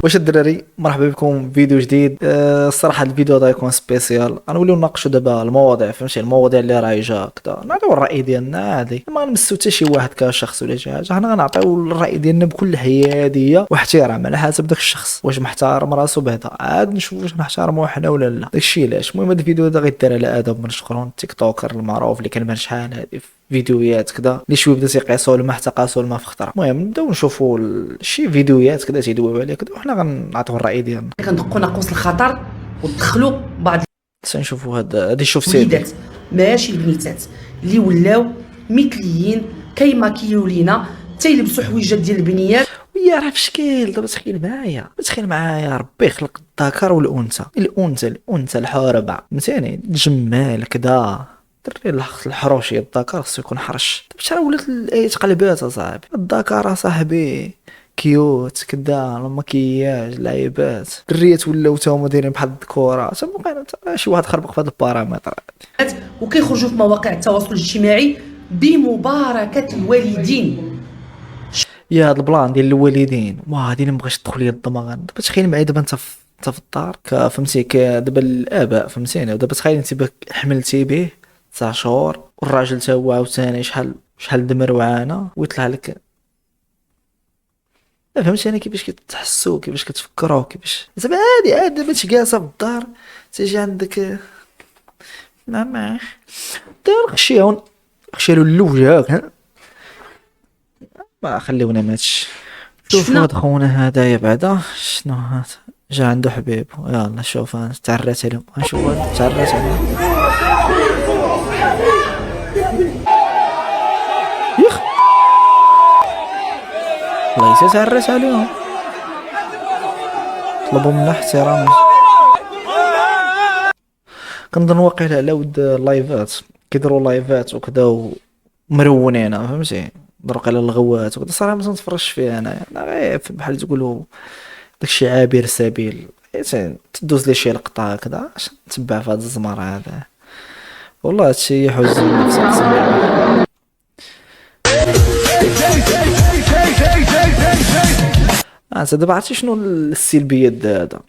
واش الدراري، مرحبا بكم في فيديو جديد. الصراحه الفيديو هذا يكون سبيسيال، غنوليو نناقشوا دابا المواضيع، فهمتي؟ المواضيع اللي رايجه كذا، نعطيو الراي ديالنا عادي، ما غنمسوا حتى شي واحد كشخص ولا شي حاجه، حنا غنعطيو الراي ديالنا بكل حياديه واحترام على حسب داك الشخص واش محترم راسو بعدا، عاد نشوفوا واش نحترموا حنا ولا لا. داكشي علاش. المهم هذا الفيديو هذا غيدار على ادم بن شكرون، تيك توكر المعروف اللي كان شحال هادي فيديوهات كذا اللي شويه بدا تيقيسوا الماء حتى قاسوا الماء في خطره. المهم نبداو نشوفوا شي فيديوهات كذا تيدويو عليها كذا، وحنا غنعطيو الراي ديالنا. كندقوا ناقوس الخطر ودخلوا بعض تنشوفوا هادي شوف سيدي الوليدات ماشي البنيتات اللي ولاو مثليين كيماكيو لينا تيلبسوا حويجات ديال البنيات. ويا راه فشكل. دابا تخيل معايا ربي خلق الذكر والانثى، الانثى الحاربه فهمتيني، الجمال كذا، دري الحروشي الذكر خصو يكون حرش. دابا شحال ولات الايه تقلبات اصاحبي، الذكر اصاحبي كيوت كدا، المكياج لعيبات، الدريات ولاو تا هما دايرين بحال الذكوره، تما شي واحد خربق في هاد البارامتر. وكيخرجوا في مواقع التواصل الاجتماعي بمباركه الوالدين. يا هاد البلان ديال الوالدين، هادي اللي مبغاش تدخل لي الدماغ. دابا تخيل معايا دابا انت في الدار فهمتي، دابا الاباء فهمتيني، ودابا تخيل انت حملتي به 9 شهور، والراجل تا هو عاوتاني شحال دمر وعانى، ويطلع لك. فهمتي كيفاش كتحسوا، كيفاش كتفكروا، كيفاش زعما عادي دابا انت جالسه في الدار، تيجي عندك ماما دار خشيون خشيرو لوجهك، ما خليونا ماتش. شوف هاد خونا هدايا بعدا شنو هاد، جا عنده حبيب، يلا شوف انا تعرات عليهم، نشوف هاد تعرات عليهم. يخ الله يتعرات عليهم، طلبوا منا احترام. كنظن واقيلا على ود اللايفات، كيديروا لايفات وكذا ومرونين فهمتي، دروك على الغوات وكذا. صراحه ما تنتفرجش فيها انا غير بحال تقولوا داكشي عابر سبيل، تدوز لي شي لقطه هكذا عشان نتبع في هذا الزمر هذا. والله هادشي يحوز النفس اقسم بالله. دابا عرفتي شنو السلبيات هذا،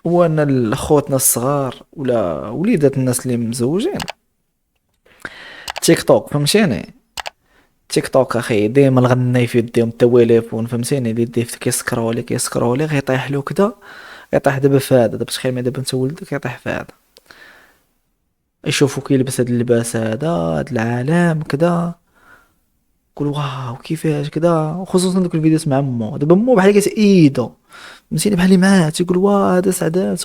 هو ان خوتنا الصغار ولا وليدات الناس اللي مزوجين تيك توك فهمتيني، تيك توك اخي ديما الغناي في يديهم التليفون فهمتيني، اللي يديه كيسكروا لي غيطيح له كذا، يطيح دابا في هذا. دابا تخيل دابا انت ولدك يطيح في هذا، يشوفو كيلبس هاد اللباس هاد العالم كذا، يقول واو كيفاش كذا. وخصوصا دوك الفيديوهات مع مو، دابا مو بحال كتأيدو فهمتيني، بحال اللي مات يقول واه هذا سعدات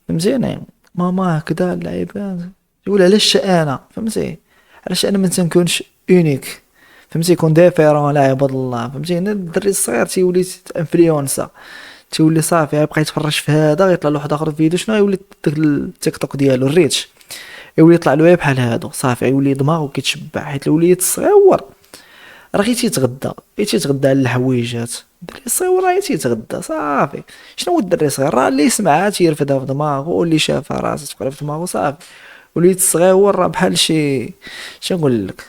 فهمتيني، ماما كذا اللعيبات، يقول علاش انا فهمتي، علاش انا ما تنكونش اونيك فهمتي، يكون ديفيرون لا عباد الله فهمتي. الدري الصغير تيولي انفلونسا، تيولي صافي يبقى يتفرج في هذا، يطلع له واحد اخر فيديو شنو يولي داك التيك توك ديالو الريتش يولي يطلع له بحال هادو صافي، يولي دماغه كيتشبع. حيت الوليد الصغيور راه تيتغدى على الحويجات، الدري الصغير راه تيتغدى صافي. شنو هو الدري الصغير؟ راه اللي سمعها تيرفدها في دماغه، واللي شافها راسها تقرا في دماغه صافي. وليد الصغير راه بحال شي نقول لك،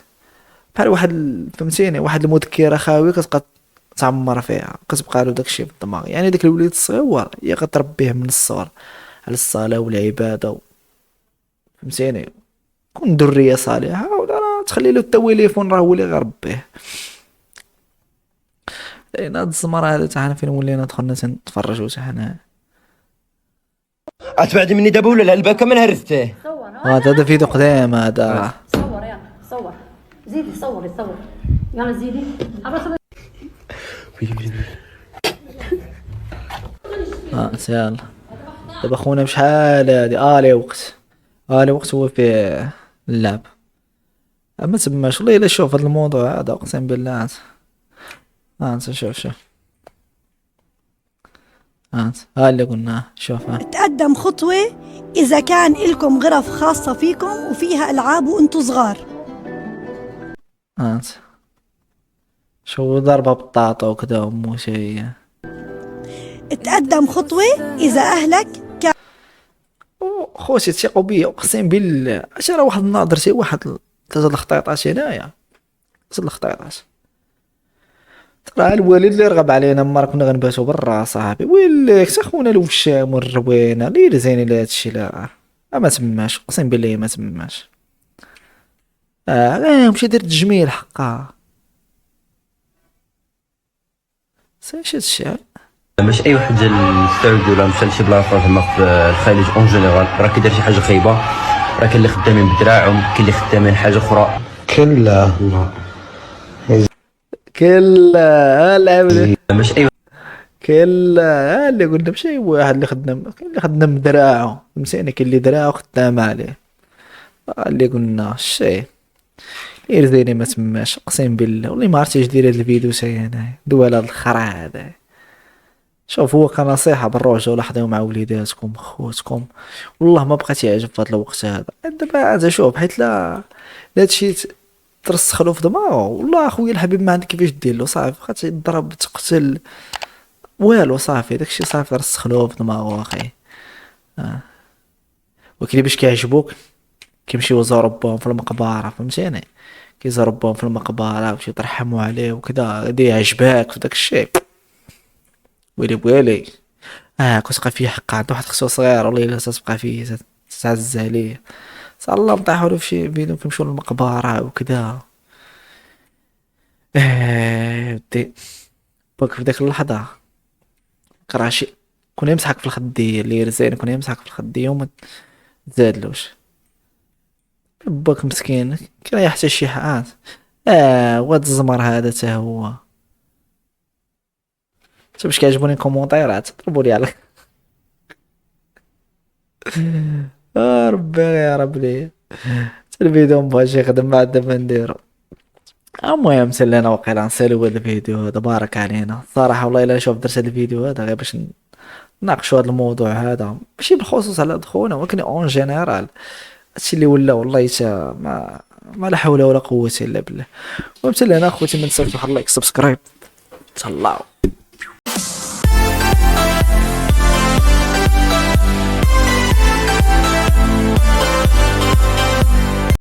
بحال واحد فهمتيني، واحد المذكره خاويه كتبقى تعمر فيها، كتبقى له داكشي في الدماغ. يعني داك الوليد الصغير هي كتربيه من الصغر على الصلاه والعباده فهمتيني، كون ذريه صالحه، ولا راه تخلي له التليفون راه هو اللي غيربيه. لان هاد الزمر هذا تا حنا فين ولينا دخلنا تنتفرجوا تا حنا. اتبعد مني دابا ولا الباكا من هرسته. هذا فيديو قديم هذا. صور يلا صور، زيدي صوري يلا زيدي. يلا دابا خونا بشحال هادي لي وقت هو في اللعب، اما تماش والله الا. شوف هذا الموضوع هذا اقسم بالله، انت شوف ها اللي قلناه. شوف تقدم خطوة إذا كان لكم غرف خاصة فيكم وفيها ألعاب وأنتوا صغار. شو ضربة بطاطا وكذا ومو شيء. تقدم خطوة إذا أهلك خوتي تيقوا بيا اقسم بالله. اش راه واحد النهار درتي واحد 3 الخطيطات هنايا، 3 الخطيطات راه الوالد اللي رغب علينا مره كنا غنباتو برا صاحبي، ويليك تا خونا الوشام والروينه اللي زينين لهادشي، لا ما تماش اقسم بالله ما تماش. مشي درت تجميل حقا ساش هادشي. ماشي اي واحد جا للسعوديه ولا مشى لشي بلاصه زعما في الخليج اون جينيرال راه كيدير شي حاجه خايبه، راه كاين اللي خدامين بدراعهم، كاين اللي خدامين حاجه اخرى. كلا كلا العبد ماشي اي كلا اللي قلنا ماشي واحد اللي خدام، كاين اللي خدام بدراعو فهمتيني، كاين اللي دراعو خدام عليه. اللي قلنا الشي غير زيني ما تماش اقسم بالله. والله ما عرفتش اش دير هاد الفيديو تاعي هنايا دوال هاد الخرا هذا. شوف هو كنصيحة بالرجوع لاحظوا مع وليداتكم خوتكم، والله ما بقيت يعجب في هذا الوقت هذا. دابا عاد شوف حيت لا هادشي ترسخلو في دماغه، والله اخويا الحبيب ما عندك كيفاش دير له صافي، بقات تضرب تقتل والو صافي داكشي صافي رسخلوه في دماغه اخي. وكلي باش كيعجبوك كيمشيو يزوروا باهم في المقبرة فهمتيني، كيزوروا باهم في المقبرة ويمشيو يترحموا عليه وكذا، غادي يعجبك في داكشي ويلي بويلي. كتبقى فيه حق عند واحد خصو صغير والله الا تبقى فيه تعز عليه. صار الله مطيحوا له فشي فيديو كيمشيو للمقبرة وكذا. ودي باك في ديك اللحظة كراشي كون يمسحك في الخدية اللي رزين، كون يمسحك في الخدية وما تزادلوش. باك مسكين كيريح حتى شي حاجات. واد الزمر هذا تا هو شوف باش كيعجبوني الكومونتيرات ضربوا لي على ربي يا رب لي الفيديو مبغاش يخدم ما عندنا ما نديرو. المهم سلينا وقيلا نساليو هذا الفيديو هذا بارك علينا صراحه. والله الا شوف درت هذا الفيديو هذا غير باش نناقشوا هذا الموضوع هذا، ماشي بالخصوص على هاد خونا ولكن اون جينيرال هادشي اللي ولا والله تا ما لا حول ولا قوه الا بالله. المهم سلينا اخوتي ما تنساوش تحط لايك سبسكرايب. تهلاو.